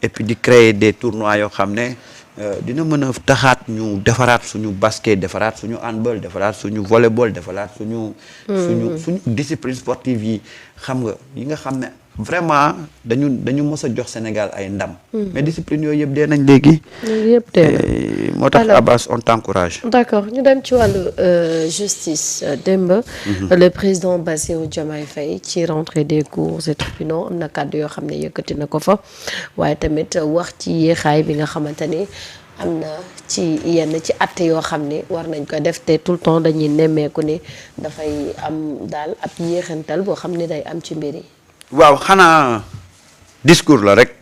et puis di créer des tournois yoo xam ne dina mën a taxaat ñu defaraat suñu basket defaraat suñu handball defaraat suñu volleyball defaraat suñu discipline sportive yi xam nga yi nga xam ne vraiment dañu mës a jox Sénégal ay ndam. mais discipline yooyu yëpp dee nañ léegi. yëpp dee moo tax Abbas on t'encourage. d'accord ñu dem ci wàllu justice démb. le président Bassirou Diomaye Faye ci rentrée des cours et tribunaux am na kàddu yoo xam ne yëkkati na ko fa waaye tamit wax ci yéexaay bi nga xamante ni am na ci yenn ci atte yoo xam ne war nañ ko def te tout le temps dañuy nemmeeku ni dafay am daal ab yéexantal boo xam ne day am ci mbir yi. waaw xanaa discours la rek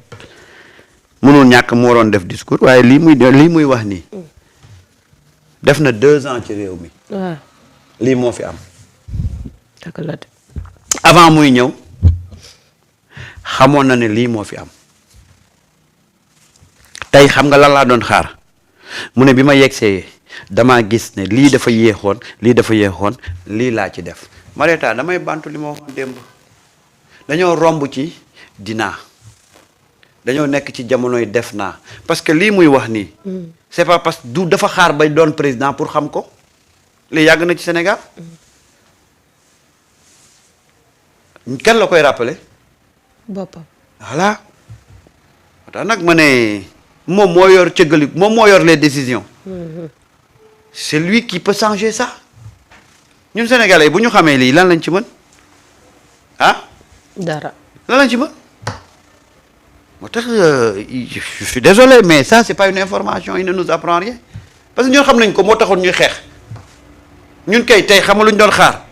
mënul ñàkk mu waroon def discours waaye lii muy wax nii def na 2 ans ci réew mi. waaw lii moo fi am. dëgg la de. avant muy ñëw xamoon na ne lii moo fi am tey xam nga lan laa doon xaar mu ne bi ma yegsee damaa gis ne lii dafa yéexoon lii laa ci def Marieta damay bantu li ma waxoon démb. dañoo romb ci dinaa dañoo nekk ci jamonoy def naa parce que lii muy wax nii. c'est pas parce que du dafa xaar bay doon président pour xam ko lii yàgg na ci Sénégal. kenn la koy rappeler. boppam. voilà. tax nag ma ne moom moo yor cëggali moom moo yor les décisions. c'est lui qui peut changer ça. ñun Sénégalais bu ñu xamee lii lan lañ ci mën ah. dara lan lañ ci mën moo tax je suis désolé mais ça c'est pas une information il ne nous apprend rien parce que ñun xam nañ ko moo taxoon ñuy xeex ñun kay tey xam nga lu ñu doon xaar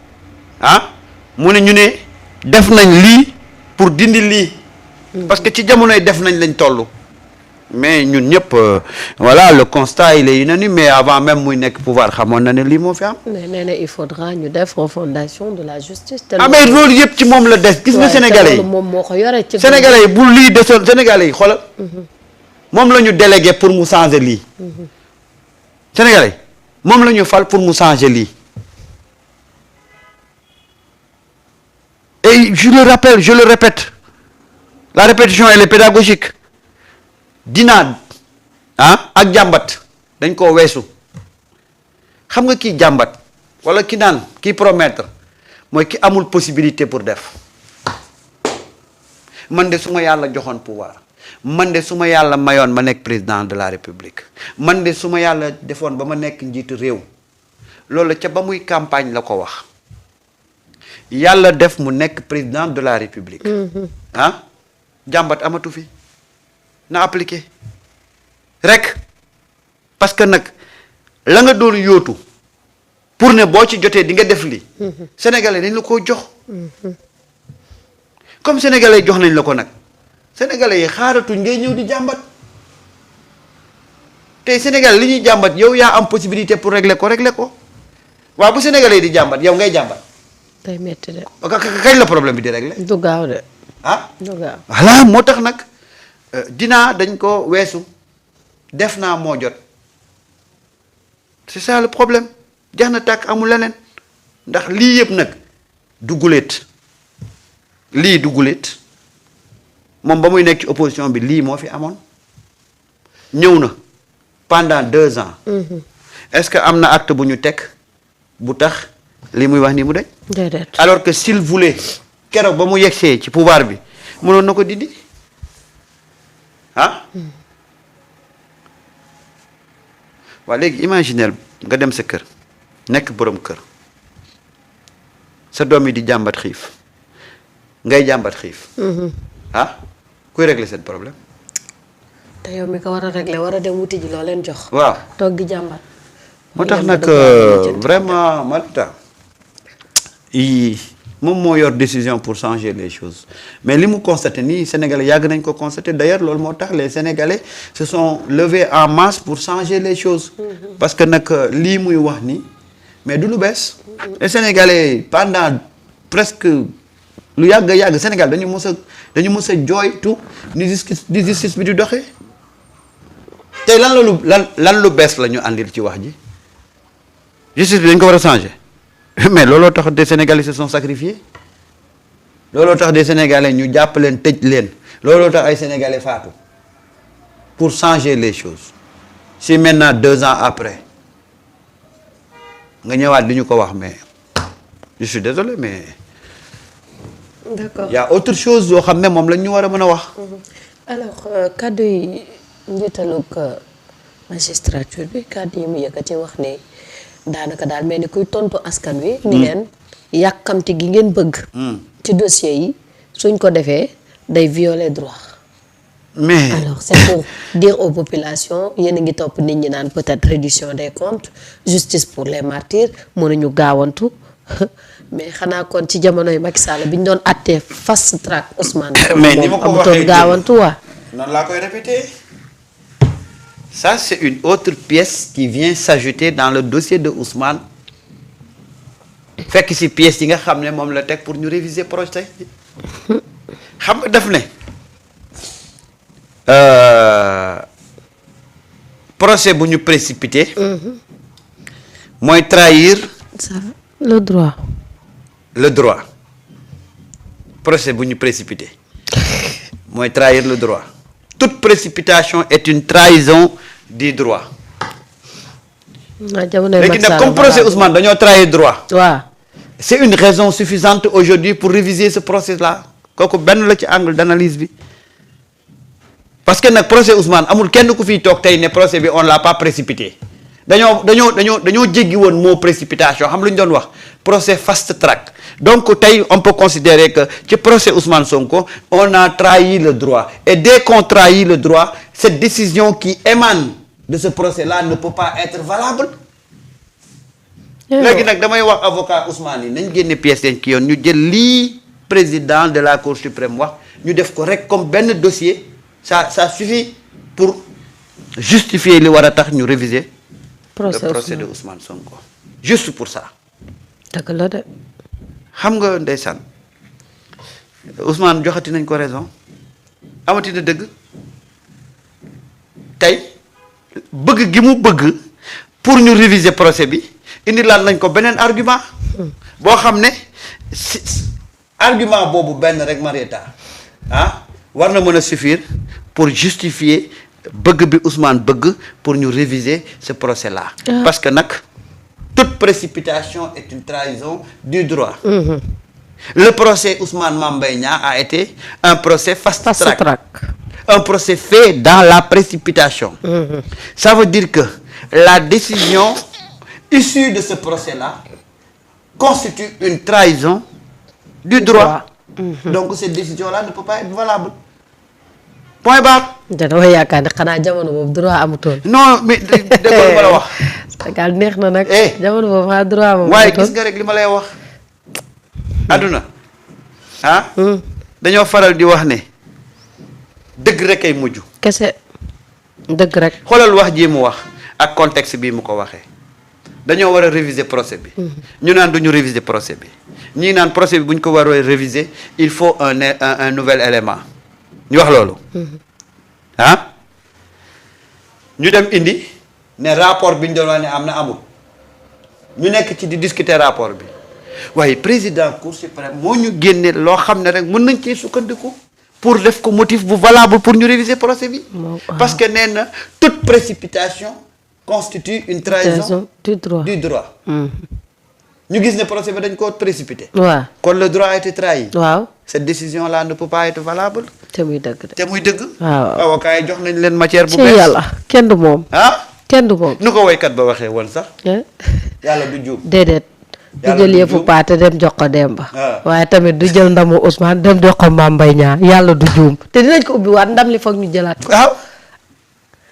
ah mu ne ñu ne def nañ lii pour dindi lii parce que ci jamonoy def nañ lañ toll mais ñun ñëpp voilà le constat il est unanime mais avant même muy nekk pouvoir xamoon na ne lii moo fi am. nee na il faudra ñu def refondation de la justice. mais loolu yëpp ci moom la des. gis nga sénégalais yi moom moo ko yore ci. sénégalais yi bu lii desoon sénégalais yi xoolal. moom la ñu délégué pour mu changer lii. sénégalais yi moom la ñu fal pour mu changer lii. et je le rappelle je le répète la répétition elle est pédagogique. dinaa ak jàmbat dañ koo weesu xam nga kii jàmbat wala ki naan kii promettre mooy ki amul possibilité pour def man de su ma yàlla joxoon pouvoir man de su ma yàlla mayoon ma nekk président de la république man de su ma yàlla defoon ba ma nekk njiitu réew loolu ca ba muy campagne la ko wax yàlla def mu nekk président de la république jàmbat amatu fi na appliqué rek parce que nag la nga doon yóotu pour ne boo ci jotee di nga def lii sénégalais dañ la koo jox comme sénégalais jox nañ la ko nag sénégalais yi xaaratuñ ngay ñëw di jàmbat tey sénégalais li ñuy jàmbat yow yaa am possibilité pour régler ko waaw bu sénégalais yi di jàmbat yow ngay jàmbat day metti de kañ la problème bi di régler du gaaw de du gaaw voilà moo tax nag dinaa dañ ko weesu def naa moo jot c'est ça le problème jeex na tàkk amul leneen ndax lii yëpp nag du guléet moom ba muy nekk ci opposition bi lii moo fi amoon ñëw na pendant 2 ans. est-ce que am na acte bu ñu teg bu tax lii muy wax nii mu dañ. déedéet alors que s'il voulait keroog ba mu yegsee ci pouvoir bi mënoon na ko dindi. waaw léegi imagineel nga dem sa kër nekk borom kër sa doom yi di jàmbat xiif ngay jàmbat xiif kuy régler seen problème te yow mi ko war a régler war a dem wuti ji loo leen jox waaw toog di jàmbat moo tax nag vraiment Malta moom moo yor décision pour changer les choses mais li mu constaté nii Sénégalais yàgg nañ ko constaté d'ailleurs loolu moo tax les Sénégalais se sont levés en masse pour changer les choses parce que nag lii muy wax nii mais du lu bees les Sénégalais pendant presque lu yàgg Sénégal dañu mës a jooytu ni justice bi di doxee tey lan lu bees la ñu àndil ci wax ji justice bi dañ ko war a changer mais looloo tax des Sénégalais se sont sacrifiés looloo tax des Sénégalais ñu jàpp leen tëj leen looloo tax ay Sénégalais faatu pour changer les choses si maintenant 2 ans après nga ñëwaat li ñu ko wax mais je suis désolé mais d'accord. y a autre chose yoo xam ne moom la ñu war a mën a wax. alors kaddu yi njiitalug magistrature bi kaddu yi mu yëkkati wax ne daanaka daal mel ni kuy tontu askan wi. ni leen yàkkamti gi ngeen bëgg. ci dossier yi suñ ko defee day violer droit. mais alors c'est pour dire aux populations yéen a ngi topp nit ñi naan peut-être réduction des comptes justice pour les martyrs mënuñu gaawantu mais xanaa kon ci jamonoy Macky Sall bi ñu doon àttee fast track Ousmane. mais ni ma ko waxee amutoon gaawantu waa. noonu laa koy répéter ça c'est une autre pièce qui vient s'ajouter dans le dossier de Ousmane fekk ci pièce yi nga xam ne moom la teg pour ñu réviser projet xam nga def ne procès bu ñu précipité mooy trahir ça le droit. le droit procès bu ñu précipité mooy trahir le droit toute précipitation est une trahison du droit. léegi nag comme procès Ousmane dañoo trahir droit. waaw. c'est une raison suffisante aujourd'hui pour réviser ce procès-là kooku benn la ci angle d'analyse bi parce que nag procès Ousmane amul kenn ku fiy toog tey ne procès bi on l'a pas précipité dañoo jéggi woon mot précipitation xam lu ñu doon wax procès fast track donc tey on peut considérer que ci procès Ousmane Sonko on a trahi le droit et dès qu'on trahit le droit cette décision qui émane de ce procès-là ne peut pas être valable. léegi nag damay wax avocat Ousmane yi nañ génne pièce dañ ki yoon ñu jël lii président de la Cour suprême wax ñu def ko rek comme benn dossier ça suffit pour justifier li war a tax ñu réviser le procès de Ousmane Sonko juste pour ça. dëgg la de. xam nga ndeysaan Ousmane joxati nañ ko raison amati na dëgg tey bëgg gi mu bëgg pour ñu réviser procès bi indi laat nañ ko beneen argument boo xam ne argument boobu benn rek Marieta war na mën a suffire pour justifier bëgg bi Ousmane bëgg pour ñu réviser ce procès là parce que nag toute précipitation est une trahison du droit. Le procès Ousmane Mame Mbaye Niang a été un procès fast track. Un procès fait dans la précipitation. Ça veut dire que la décision issue de ce procès-là constitue une trahison du droit. Donc cette décision-là ne peut pas être valable. Point barre. dama yaakaar ne xanaa jamono boobu droit amutoon. non mais dégg nga li ma la wax. Sénégal neex na nag. jamono boobu xanaa droit amutoon. waaye gis nga rek li ma lay wax. adduna dañoo faral di wax ne dëgg rek ay mujj. kese dëgg rek. xoolal wax ji mu wax ak contexte bii mu ko waxee dañoo war a réviser procès bi. ñu naan duñu réviser procès bi ñii naan procès bi bu ñu ko war a réviser il faut un nouvel élément ñu wax loolu. ñu dem indi ne rapport bi ñu doon wax ne am na amul ñu nekk ci di discuter rapport bi waaye président Cour suprême moo ñu génne loo xam ne rek mën nañ cee sukkandiku pour def ko motif bu valable pour ñu réviser procès bi. parce que nee na toute précipitation constitue une trahison du droit. ñu gis ne procès bi dañ koo précipité. waaw kon le droit a été trahi. waaw cette décision là ne peut pas être valable. te muy dëgg de. te muy dëgg. waaw avocat yi jox nañ leen matière bu ci bees. yàlla kenn du moom. kenn du moom. nu ko woykat ba waxee woon sax. yàlla du juum. déedéet. du jël yëfu paate dem jox ko Demba. waaye tamit du jël ndamu Ousmane dem jox ko Mame Mbaye Niang yàlla du juum te dinañ ko ubbi waat ndam li foog ñu jëlaat. waaw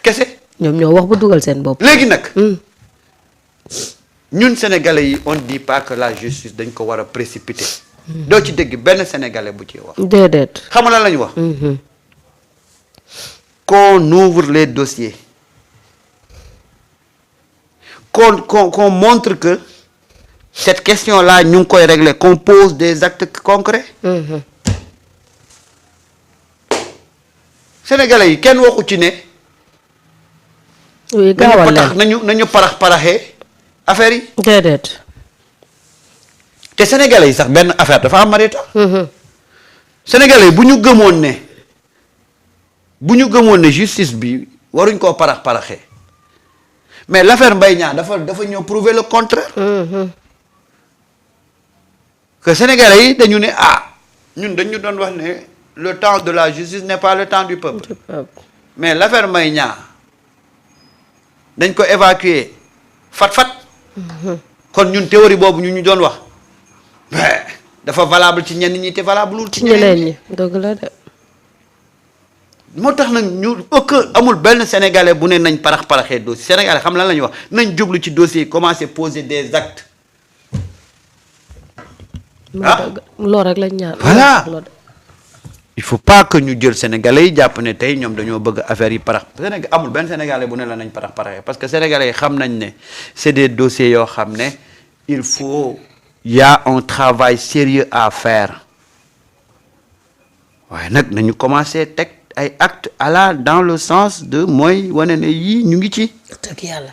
kese. ñoom ñoo wax ba dugal seen bopp. léegi nag. ñun sénégalais yi on dit pas que la justice dañ ko war a précipiter. doo ci dégg benn sénégalais bu ci wax. déedéet. xam nga lan la ñu wax. qu'on ouvre les dossiers. qu'on montre que cette question-là ñu ngi koy régler qu'on pose des actes concrets. sénégalais yi kenn waxu ci ne. oui gaawal leen nañu paraxee affaire yi. déedéet. te sénégalais yi sax benn affaire dafa am Marieta. sénégalais yi bu ñu gëmoon ne bu ñu gëmoon ne justice bi waruñ koo paraxee mais l'affaire Mbaye Niang dafa ñëw prouver le contraire. que Sénégalais yi dañu ne ñun dañu doon wax ne le temps de la justice n'est pas le temps du peuple. mais l'affaire Mbaye Niang dañ ko évacuer fat. kon ñun théorie boobu ñu doon wax mais dafa valable ci ñenn ñi te valable ci ñeneen ñi. dëgg la de. moo tax nag ñu amul benn sénégalais bu ne nañ paraxee dossier sénégalais xam lan la ñuy wax nañ jublu ci dossier yi commencer poser des actes. loolu rek lañ ñaan. voilà il faut pas que ñu jël sénégalais yi jàpp ne tey ñoom dañoo bëgg affaire yi Sénégal amul benn sénégalais bu ne la nañ paraxee parce que sénégalais yi xam nañ ne c'est des dossiers yoo xam ne il faut y a un travail sérieux à faire waaye nag nañu commencer teg ay actes dans le sens de mooy wane ne yii ñu ngi ci. dëgg yàlla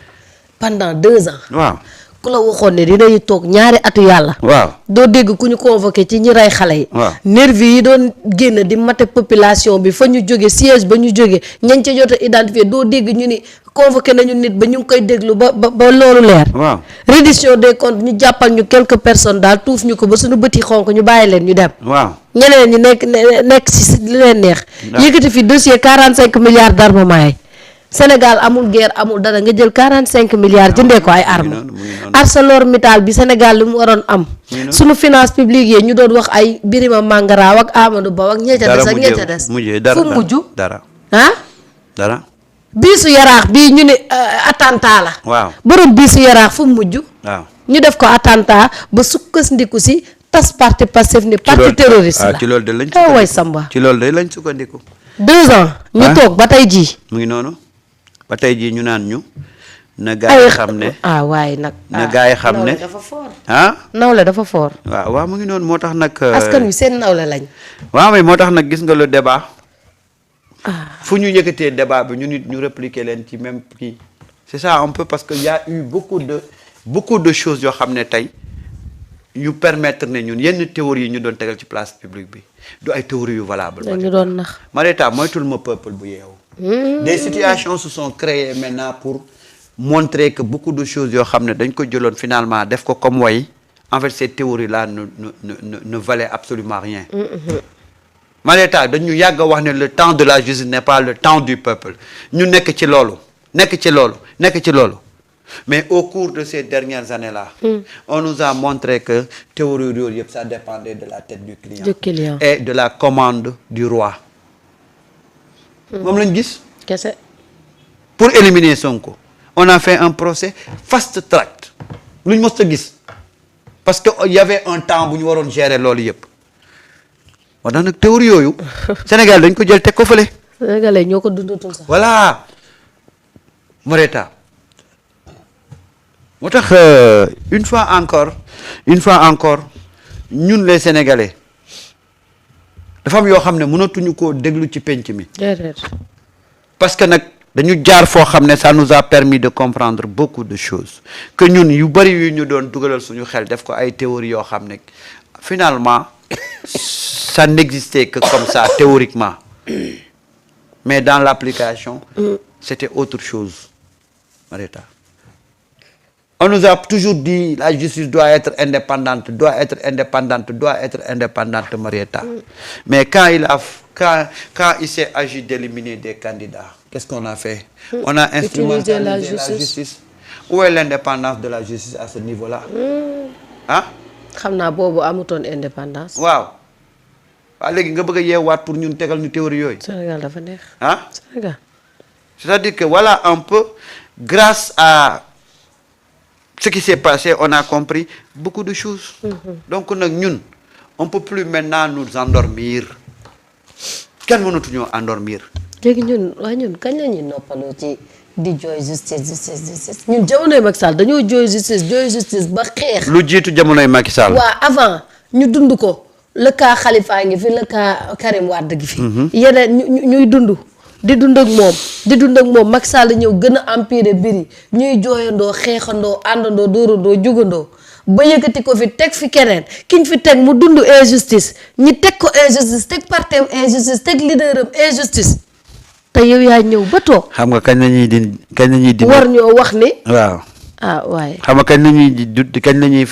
pendant 2 ans. waaw ku la waxoon ne dinañu toog ñaari atu yàlla. waaw doo dégg ku ñu convoqué ci ñi rey xale yi. waaw nervi yi doon génn di mate population bi fa ñu jóge siège ba ñu jóge ñañ ca jot a identifié doo dégg ñu ni convoqué nañu nit ba ñu ngi koy déglu ba loolu leer. waaw reddition des comptes ñu jàppal ñu quelques personnes daal tuuf ñu ko ba suñu bët yi xonk ñu bàyyi leen ñu dem. waaw ñeneen ñi nekk ci li leen neex. yëkkati fi dossier 45 milliards d'armement yi. Sénégal amul guerre amul dara nga jël 45 milliards jëndee ko ay armes. ArcelorMittal bi Sénégal li mu waroon am. sunu finance publique yi ñu doon wax ay Birima Mangara ak Amadou Ba ak ñeeta des ak ñeeta des. fu mujj dara dara. biisu yaraax bii ñu ne attentat la. waaw borom biisu yaraax fu mujj. waaw ñu def ko attentat ba sukkandiku si tas parti Pastef ni parti terroriste la. ci loolu de lañ sukkandiku way Samba. ci loolu de lañ sukkandiku. 2 ans. ñu toog ba tey jii. mu ngi noonu ba tey jii ñu naan ñu. na gaa yi xam ne waaye nag. na gaa yi xam ne nawle dafa fort. nawle dafa fort. waaw mu ngi noonu moo tax nag. askan wi seen nawle lañ. waaw mais moo tax nag gis nga le débat. fu ñu yëkkatee débat bi ñu nit ñu répliquer leen ci même kii. c'est ça un peu parce que y a eu beaucoup de choses yoo xam ne tey ñu permettre ne ñun yenn théories yi ñu doon tegal ci place publique bi du ay théories yu valable. dañu doon nax. Marieta moytul ma peuple bu yeewu. Des situations se sont créées maintenant pour montrer que beaucoup de choses yoo xam ne dañ ko jëloon finalement def ko comme way en fait ces théories là ne valaient absolument rien. Marieta dañu yàgg a wax ne le temps de la justice n'est pas le temps du peuple ñu nekk ci loolu mais au cours de ces dernières années là. on nous a montré que théorie yooyu yëpp ça dépendait de la tête du client. Et de la commande du roi. moom lañ gis. kese. pour éliminer Sonko on a fait un procès fast track luñ mës a gis parce que y avait un temps bu ñu waroon gérer loolu yëpp wax nag théorie yooyu Sénégal dañ ko jël teg ko fële. Sénégalais ñoo ko dundatul sax. voilà Marieta moo tax une fois encore ñun les Sénégalais dafa am yoo xam ne mënatuñu koo déglu ci penc mi. parce que nag dañu jaar foo xam ne ça nous a permis de comprendre beaucoup de choses que ñun yu bari yu ñu doon dugalal suñu xel def ko ay théories yoo xam ne finalement ça n'existait que comme ça théoriquement mais dans l'application c'était autre chose Marieta. On nous a toujours dit la justice doit être indépendante Marieta. Mais quand il s'est agi d'éliminer des candidats, qu'est-ce qu'on a fait? On a instrumentalisé la justice. Où est l'indépendance de la justice à ce niveau-là? xam naa boobu amutoon indépendance. waaw léegi nga bëgg a yeewaat pour ñun tegal ñu théorie yooyu. Sénégal dafa neex. Sénégal. C'est-à-dire que voilà un peu grâce à ce qui s'est passé on a compris beaucoup de choses. Donc nag ñun on peut plus maintenant nous endormir kenn mënatuñoo endormir. léegi ñun kañ la ñuy noppaloo ci di jooy justice ñun jamonoy Macky Sall dañoo jooy justice ba xeex. lu jiitu jamonoy Macky Sall. waaw avant ñu dund ko le cas Khalifa ngi fi le cas Karim Wade gi fi. yeneen ñuy dund. di dund ak moom Macky Sall ñëw gën a empirer biri ñuy jooyandoo xeexandoo àndandoo dóorandoo jugandoo ba yëkkati ko fi teg fi keneen kiñ fi teg mu dund injustice ñi teg ko injustice teg partem injustice teg leaderam injustice te yow yaa ñëw ba toog. xam nga kañ la ñuy di war ñoo wax ni. waaw. waaye. xam nga kañ la ñuy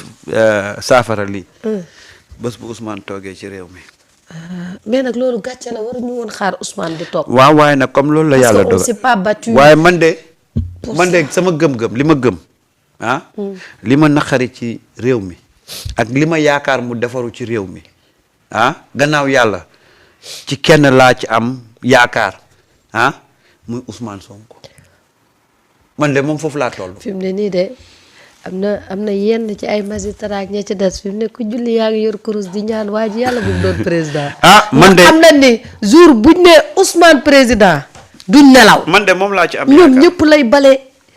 saafara lii. bés bu Ousmane toogee ci réew mi. mais nag loolu gàcce la waruñu woon xaar Ousmane di toog. waaw waaye nag comme loolu la yàlla dogal parce que on s'est pas battu. waaye man de sama gëm-gëm li ma gëm li ma naqari ci réew mi ak li ma yaakaar mu defaru ci réew mi gannaaw yàlla ci kenn laa ci am yaakaar muy Ousmane Sonko man de moom foofu laa toll. fi mu ne nii de am na yenn ci ay magistrat ak ña ci des fi mu ne ku julli yaa ngi yor kurus di ñaan waa ji yàlla bu mu doon président. man de am na ni jour buñ ne Ousmane président duñ nelaw. man de moom laa ci am yaakaar ñoom ñëpp lay bale.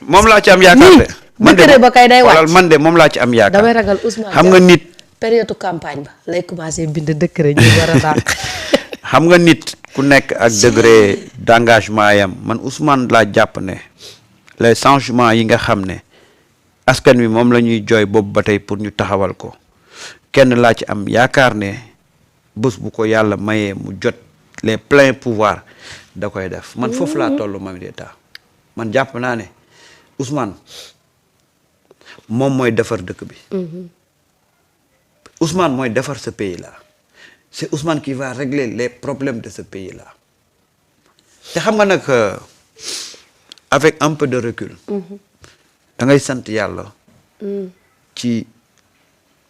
moom laa ci am yaakaar de. décret ba kay day wàcc man de moom laa ci am yaakaar. damay ragal Ousmane xam nga nit. période campagne ba lay commencé bind décret ñu war a dàq. xam nga nit ku nekk ak degré d'engagement yam man Ousmane laa jàpp ne les changements yi nga xam ne askan wi moom la ñuy jooy boobu ba tey pour ñu taxawal ko kenn laa ci am yaakaar ne bés bu ko yàlla mayee mu jot les pleins pouvoirs da koy def man foofu laa toll Mamy Déta man jàpp naa ne Ousmane moom mooy defar dëkk bi. Ousmane mooy defar ce pays là c'est Ousmane qui va régler les problèmes de ce pays là te xam nga nag avec un peu de recul. da ngay sant yàlla. ci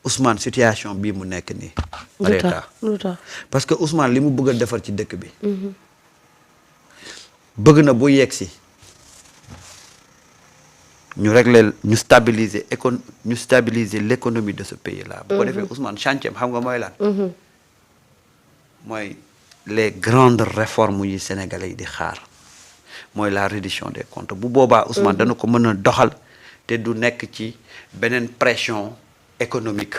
Ousmane situation bii mu nekk nii. lu tax parce que Ousmane li mu bëgg a defar ci dëkk bi. bëgg na bu yegg si ñu régler ñu stabiliser l'économie de ce pays là. bu ko defee Ousmane chantier xam nga mooy lan. mooy les grandes réformes yi Sénégalais yi di xaar mooy la reddition des comptes bu boobaa Ousmane dana ko mën a doxal te du nekk ci beneen pression économique.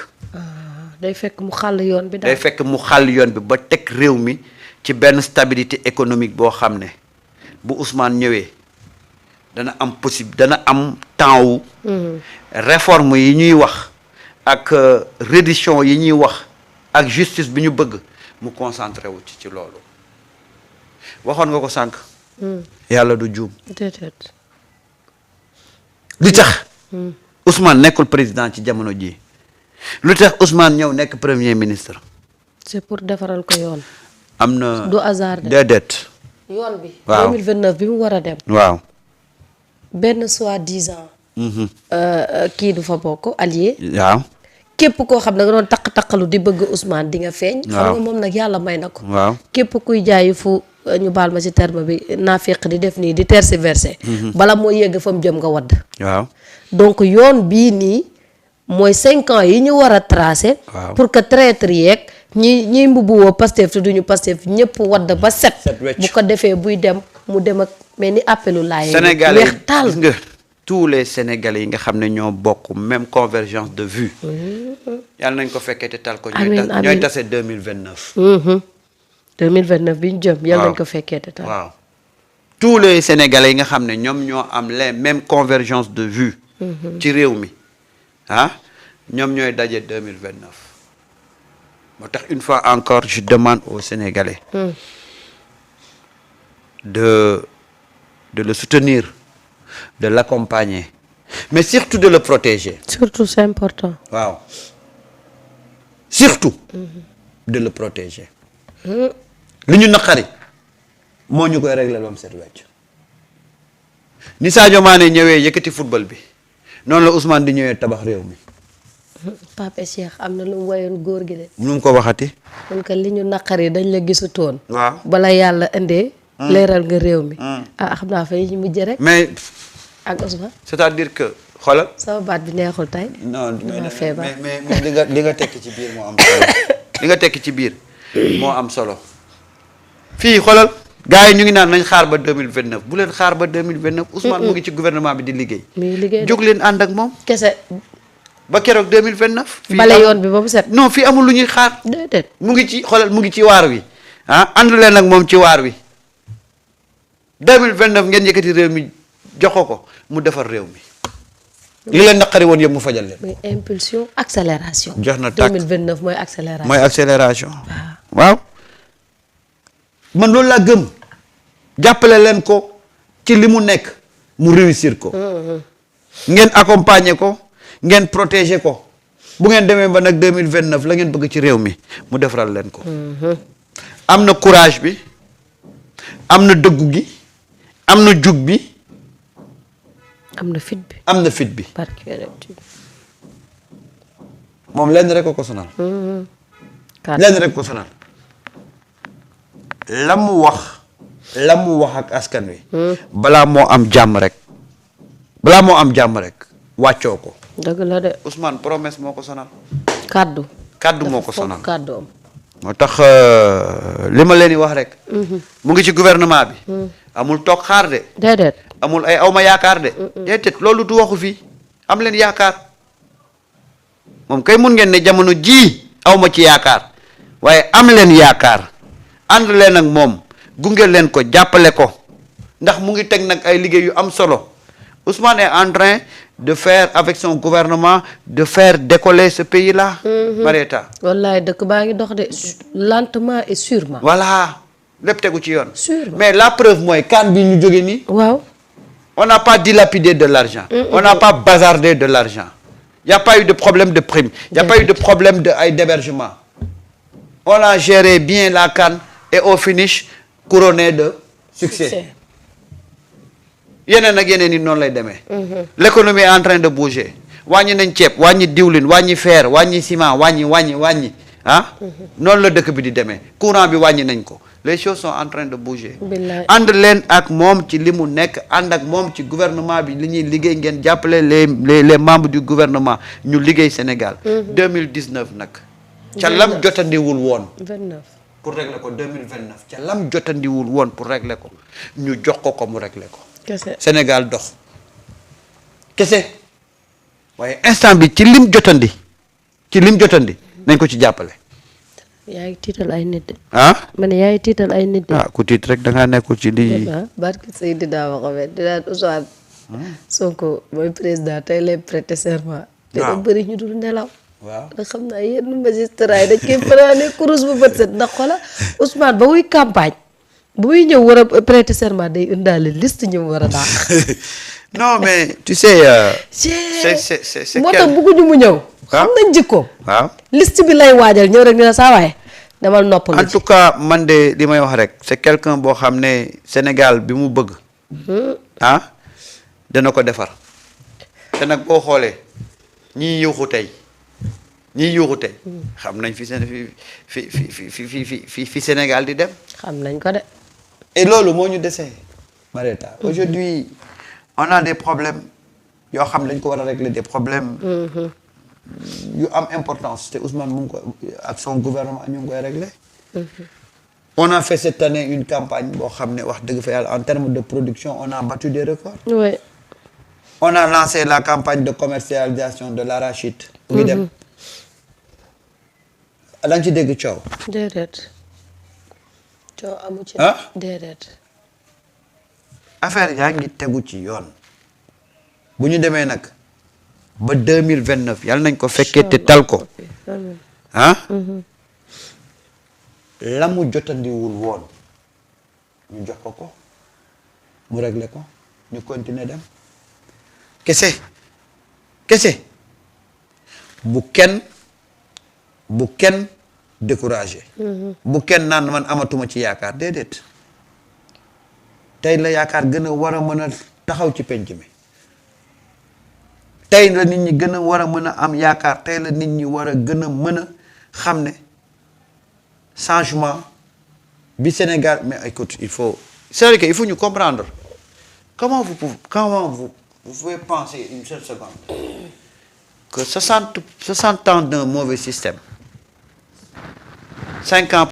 day fekk mu xàll yoon bi day fekk mu xàll yoon bi ba teg réew mi ci benn stabilité économique boo xam ne bu Ousmane ñëwee dana am temps wu. réforme yi ñuy wax ak reddition yi ñuy wax ak justice bi ñu bëgg mu concentré wu ci loolu waxoon nga ko sànq. yàlla du juum. déedéet. li tax. Ousmane nekkul président ci jamono ji lu tax Ousmane ñëw nekk premier ministre. c'est pour defaral ko yoon. am na du hasard de. déedéet. yoon bi. waaw 2029 bi mu war a dem. waaw. benn soi-disant. kii du fa bokk allié. waaw. képp koo xam ne nga doon taqalu di bëgg Ousmane di nga feeñ. waaw xam nga moom nag yàlla may na ko. waaw képp kuy jaayi fu ñu baal ma ci terme bi naafeq di def nii di tergiverser. bala moo yegg fa mu jëm nga wadd. waaw. donc yoon bii nii mooy 5 ans yi ñu war a tracer. waaw pour que traître yeeg ñiy mbubuwoo Pastef te duñu Pastef ñëpp wadd ba set. bu ko defee buy dem mu dem ak mais ni appelu laay. Sénégalais weex taal gis nga tous les Sénégalais yi nga xam ne ñoo bokk même convergence de vue. yàlla nañ ko fekkee te tal ko. amiin ñooy tase 2029. 2029 bi ñu jëm. yàlla nañ ko fekkee te tal. waaw tous les Sénégalais yi nga xam ne ñoom ñoo am les mêmes convergence de vue. ci réew mi ñoom ñooy daje 2029. moo tax une fois encore je demande aux Sénégalais. de le soutenir, de l'accompagner, mais surtout de le protéger. Surtout, c'est important. Waaw. Surtout, de le protéger. li ñu naqari moo ñu koy régler loom set wecc ni Sadio Mané ñëwee yëkkati football bi noonu la Ousmane di ñëwee tabax réew mi. Pape Cheikh am na lu mu wayoon góor gi de. nu mu ko waxati. mun ko li ñu naqari dañ la gisutoon. waaw bala yàlla indee. leeral nga réew mi. xam naa fa ñu mujj rek. mais. ak Ousmane. c'est-à-dire que xoolal. sama baat bi neexul tey. non feebar mais li nga tekki ci biir moo am solo li nga tekki ci biir moo am solo fii xoolal gars yi ñu ngi naan nañ xaar ba 2029 bu leen xaar ba 2029 Ousmane mu ngi ci gouvernement bi di liggéey. mi ngi liggéey jóg leen ànd ak moom. kese. ba keroog 2029. fii bale yoon bi ba mu set. non fii amul lu ñuy xaar. déedéet mu ngi ci xoolal mu ngi ci waar wi ànd leen ak moom ci waar wi 2029 ngeen yëkkati réew mi jox ko mu defar réew mi. li leen naqari woon yëpp mu fajal leen. muy impulsion accélération. jox na tàkk 2029 mooy accélération. mooy accélération. waaw man loolu laa gëm jàppale leen ko ci li mu nekk mu réussir ko ngeen accompagner ko ngeen protéger ko bu ngeen demee ba nag 2029 la ngeen bëgg ci réew mi mu defaral leen ko am na courage bi am na dëggu gi am na jug bi am na fit bi am na fit bi moom lenn rek ko sonal lenn rek ko sonal la mu wax ak askan wi balaa moo am jàmm rek wàccoo ko dëgg la de Ousmane promesse moo ko sonal kaddu moo ko sonal kaddu moo tax li ma leen di wax rek mu ngi ci gouvernement bi amul toog xaar de déedéet amul ay awma yaakaar de déedéet loolu du waxu fii am leen yaakaar moom kay mun ngeen ne jamono ji awma ci yaakaar waaye am leen yaakaar ànd leen ak moom gunge leen ko jàppale ko ndax mu ngi teg nag ay liggéey yu am solo Ousmane est en train de faire avec son gouvernement de faire décoller ce pays-là. Marieta. wallaay dëkk baa ngi dox de lentement et sûrement. voilà lépp tegu ci yoon. sûrement mais la preuve mooy kan bi ñu jóge nii. waaw. on n'a pas dilapidé de l'argent. On n'a pas bazardé de l'argent. Il n'y a pas eu de problème de prime. Il n'y a pas eu de problème d'hébergement. On a géré bien la CAN et au finish couronné de succès. yeneen ak yeneen yi noonu lay demee. L'économie est en train de bouger. wàññi nañ ceeb wàññi diwlin wàññi fer wàññi ciment wàññi ah. noonu la dëkk bi di demee courant bi wàññi nañ ko les choses sont en train de bouger. ànd leen ak moom ci li mu nekk ànd ak moom ci gouvernement bi li ñuy liggéey ngeen jàppale les membres du gouvernement ñu liggéey Sénégal. 2019 nag. ca lam jotandiwul woon. 29. pour régler ko 2029 ca lam jotandiwul woon pour régler ko ñu jox ko mu régler ko. kese Sénégal dox kese waaye instant bi ci lim jotandi nañ ko ci jàppale. yaa ngi tiital ay nit de. ah. ma ne yaa ngi tiital ay nit de. ah ku tiit rek da ngaa nekkul ci lii. barke Seydina Mohamed dinaa Ousmane Sonko mooy président tey lay prêter serment. te da bëri ñu dul nelaw. waaw da xam naa yenn magistrat yi dañ koy fanaane kurus bu bët set ndax xola Ousmane ba muy campagne bu muy ñëw war a prêter serment day indaale liste ñëw war a daax. non mais tu sais. c'est moo tax bëgguñu mu ñëw. xam nañ jikko. waaw liste bi lay waajal ñëw rek ni la saa waaye demal noppal. en tout cas man de li may wax rek c'est quelqu'un boo xam ne Sénégal bi mu bëgg. ah dana ko defar. te nag boo xoolee ñii yuuxu tey xam nañ fi Sénégal di dem. xam nañ ko de. et loolu moo ñu dese. Marieta aujourd'hui on a des problèmes yoo xam dañ ko war a régler des problèmes. yu am importance te Ousmane mu ngi ko ak son gouvernement ñu ngi koy régler. On a fait cette année une campagne boo xam ne wax dëgg fa yàlla en termes de production on a battu des records. oui. On a lancé la campagne de commercialisation de l'arachide. bu ngi dem. da nga ci dégg coow. déedéet. coow amu ci. ah déedéet. affaire yaa ngi tegu ci yoon. bu ñu demee nag ba 2029 yàlla nañ ko fekkee te tal ko. ah. la mu jotandiwul woon ñu jox ko mu régler ko ñu continuer dem kese bu kenn découragé. bu kenn naan man amatuma ci yaakaar déedéet tey la yaakaar gën a war a mën a taxaw ci penc mi tey la nit ñi gën a war a mën a am yaakaar tey la nit ñi war a gën a mën a xam ne changement bi Sénégal mais écoute c'est-à-dire que il faut ñu comprendre comment vous pouvez penser une seule seconde que 60 ans d'un mauvais système 5 ans